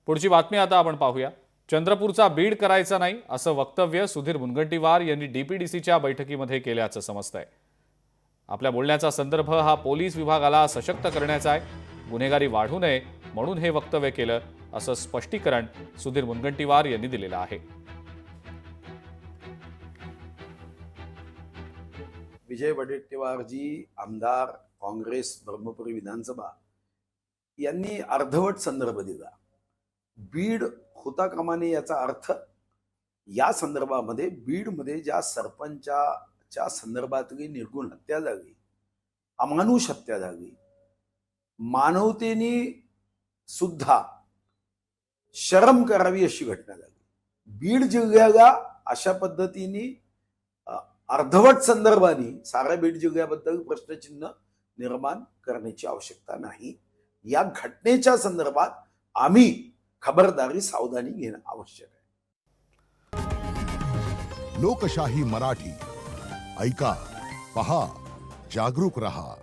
पुढची बातमी आता आपण पाहूया। चंद्रपूरचा बीड करायचा नाही असं वक्तव्य सुधीर मुनगंटीवार यांनी डीपीडीसीच्या बैठकीमध्ये केल्याचं समजतंय। आपल्या बोलण्याचा संदर्भ हा पोलीस विभागाला सशक्त करण्याचा आहे, गुन्हेगारी वाढू नये म्हणून हे वक्तव्य केलं असं स्पष्टीकरण सुधीर मुनगंटीवार यांनी दिलेलं आहे। विजय वडेट्टीवार जी आमदार काँग्रेस ब्रह्मपुरी विधानसभा यांनी अर्धवट संदर्भ दिला। बीड होता कामा नये याचा अर्थ या संदर्भामध्ये बीडमध्ये ज्या सरपंचाच्या संदर्भातली निर्गुण हत्या झाली, अमानुष हत्या झाली, मानवतेने सुद्धा शरम करावी अशी घटना झाली। बीड जिल्ह्याला अशा पद्धतीने अर्धवट संदर्भाने साऱ्या बीड जिल्ह्याबद्दल प्रश्नचिन्ह निर्माण करण्याची आवश्यकता नाही। या घटनेच्या संदर्भात आम्ही खबरदारी सावधानी घेणं आवश्यक आहे। लोकशाही मराठी ऐका, पहा, जागरूक रहा।